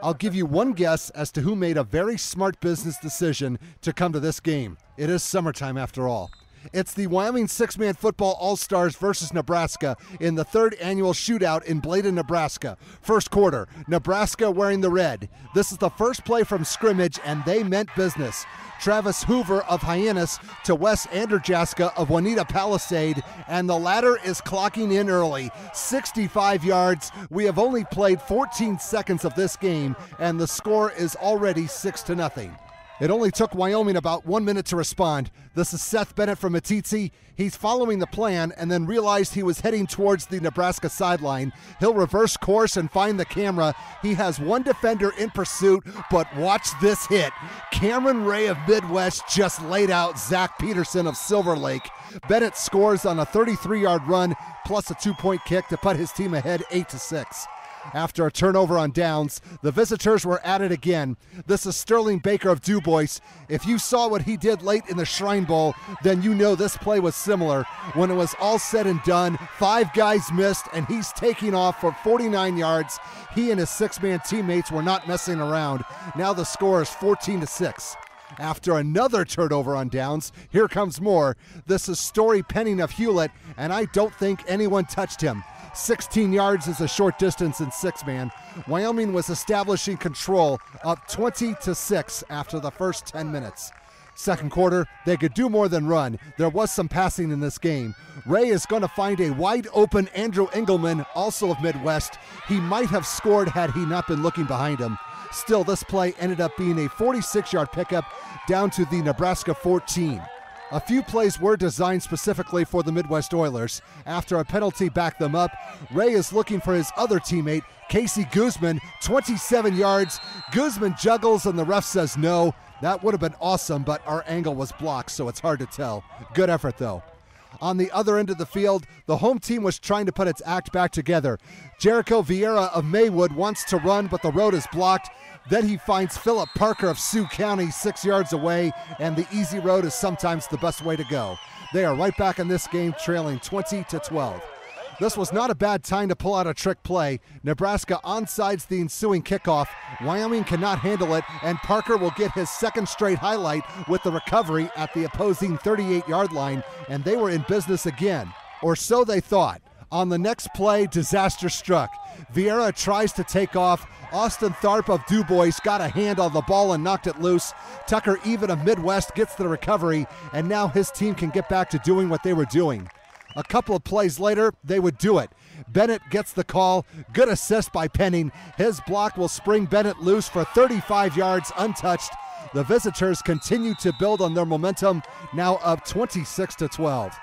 I'll give you one guess as to who made a very smart business decision to come to this game. It is summertime after all. It's the Wyoming six-man football All-Stars versus Nebraska in the third annual shootout in Bladen, Nebraska. First quarter, Nebraska wearing the red. This is the first play from scrimmage, and they meant business. Travis Hoover of Hyannis to Wes Anderjaska of Juanita Palisade, and the latter is clocking in early. 65 yards. We have only played 14 seconds of this game, and the score is already 6-0. It only took Wyoming about 1 minute to respond. This is Seth Bennett from Matitsi. He's following the plan and then realized he was heading towards the Nebraska sideline. He'll reverse course and find the camera. He has one defender in pursuit, but watch this hit. Cameron Ray of Midwest just laid out Zach Peterson of Silver Lake. Bennett scores on a 33-yard run plus a 2-point kick to put his team ahead 8-6. After a turnover on downs, the visitors were at it again. This is Sterling Baker of DuBois. If you saw what he did late in the Shrine Bowl, then you know this play was similar. When it was all said and done, 5 guys missed, and he's taking off for 49 yards. He and his 6-man teammates were not messing around. Now the score is 14-6. After another turnover on downs, here comes more. This is Story Penning of Hewlett, and I don't think anyone touched him. 16 yards is a short distance in 6-man. Wyoming was establishing control, up 20-6 after the first 10 minutes. Second quarter, they could do more than run. There was some passing in this game. Ray is going to find a wide open Andrew Engelman, also of Midwest. He might have scored had he not been looking behind him. Still, this play ended up being a 46-yard pickup down to the Nebraska 14. A few plays were designed specifically for the Midwest Oilers. After a penalty backed them up, Ray is looking for his other teammate, Casey Guzman, 27 yards. Guzman juggles and the ref says no. That would have been awesome, but our angle was blocked, so it's hard to tell. Good effort, though. On the other end of the field, the home team was trying to put its act back together. Jericho Vieira of Maywood wants to run, but the road is blocked. Then he finds Philip Parker of Sioux County 6 yards away, and the easy road is sometimes the best way to go. They are right back in this game, trailing 20-12. This was not a bad time to pull out a trick play. Nebraska onsides the ensuing kickoff. Wyoming cannot handle it, and Parker will get his second straight highlight with the recovery at the opposing 38-yard line, and they were in business again. Or so they thought. On the next play, disaster struck. Vieira tries to take off. Austin Tharp of DuBois got a hand on the ball and knocked it loose. Tucker Even of Midwest gets the recovery, and now his team can get back to doing what they were doing. A couple of plays later, they would do it. Bennett gets the call. Good assist by Penning. His block will spring Bennett loose for 35 yards untouched. The visitors continue to build on their momentum, now up 26-12.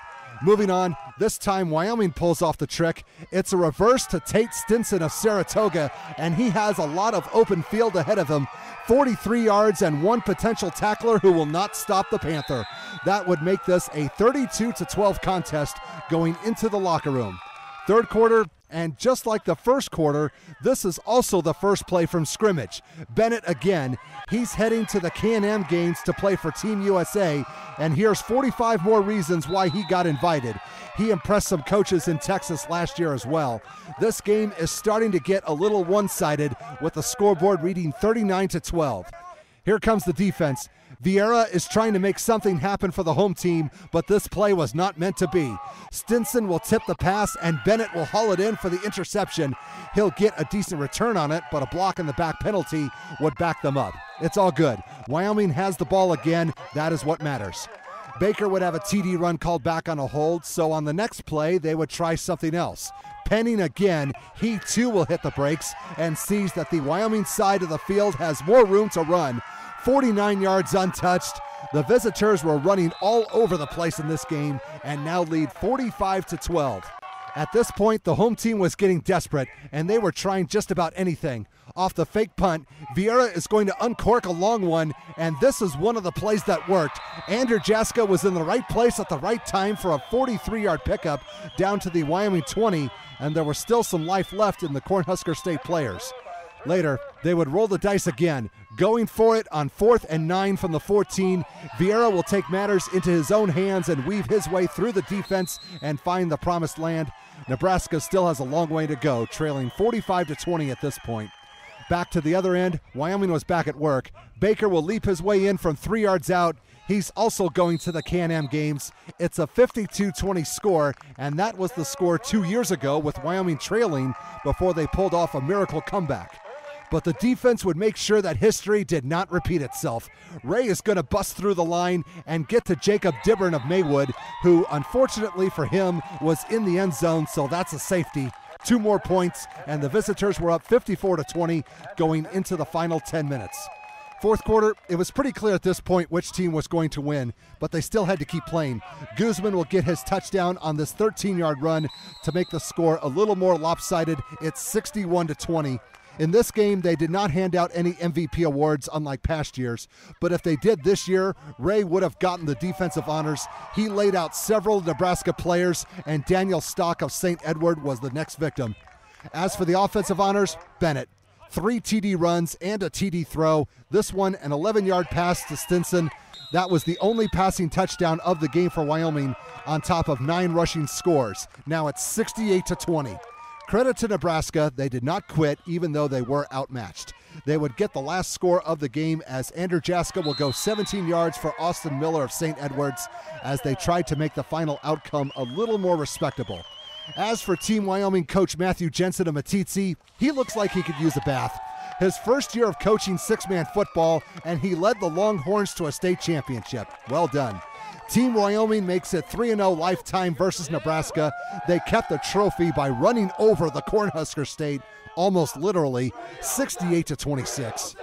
Moving on, this time Wyoming pulls off the trick. It's a reverse to Tate Stinson of Saratoga, and he has a lot of open field ahead of him. 43 yards and one potential tackler who will not stop the Panther. That would make this a 32-12 contest going into the locker room. Third quarter, and just like the first quarter, this is also the first play from scrimmage. Bennett again. He's heading to the Can-Am Games to play for Team USA, and here's 45 more reasons why he got invited. He impressed some coaches in Texas last year as well. This game is starting to get a little one-sided with the scoreboard reading 39-12. Here comes the defense. Vieira is trying to make something happen for the home team, but this play was not meant to be. Stinson will tip the pass, and Bennett will haul it in for the interception. He'll get a decent return on it, but a block in the back penalty would back them up. It's all good. Wyoming has the ball again. That is what matters. Baker would have a TD run called back on a hold, so on the next play, they would try something else. Penning again, he too will hit the brakes and sees that the Wyoming side of the field has more room to run. 49 yards untouched. The visitors were running all over the place in this game and now lead 45-12. At this point, the home team was getting desperate, and they were trying just about anything. Off the fake punt, Vieira is going to uncork a long one, and this is one of the plays that worked. Anderjaska was in the right place at the right time for a 43-yard pickup down to the Wyoming 20, and there was still some life left in the Cornhusker State players. Later, they would roll the dice again, going for it on 4th and 9 from the 14. Vieira will take matters into his own hands and weave his way through the defense and find the promised land. Nebraska still has a long way to go, trailing 45-20 at this point. Back to the other end, Wyoming was back at work. Baker will leap his way in from 3 yards out. He's also going to the Can-Am games. It's a 52-20 score, and that was the score 2 years ago with Wyoming trailing before they pulled off a miracle comeback. But the defense would make sure that history did not repeat itself. Ray is going to bust through the line and get to Jacob Dibburn of Maywood, who unfortunately for him was in the end zone, so that's a safety. 2 more points, and the visitors were up 54-20 going into the final 10 minutes. Fourth quarter, it was pretty clear at this point which team was going to win, but they still had to keep playing. Guzman will get his touchdown on this 13-yard run to make the score a little more lopsided. It's 61-20. In this game, they did not hand out any MVP awards, unlike past years. But if they did this year, Ray would have gotten the defensive honors. He laid out several Nebraska players, and Daniel Stock of St. Edward was the next victim. As for the offensive honors, Bennett. 3 TD runs and a TD throw. This one, an 11-yard pass to Stinson. That was the only passing touchdown of the game for Wyoming, on top of 9 rushing scores. Now it's 68-20. Credit to Nebraska, they did not quit even though they were outmatched. They would get the last score of the game as Andrew Jaska will go 17 yards for Austin Miller of St. Edwards as they tried to make the final outcome a little more respectable. As for Team Wyoming coach Matthew Jensen of Matitsi, he looks like he could use a bath. His first year of coaching 6-man football, and he led the Longhorns to a state championship. Well done. Team Wyoming makes it 3-0 lifetime versus Nebraska. They kept the trophy by running over the Cornhusker State, almost literally, 68-26.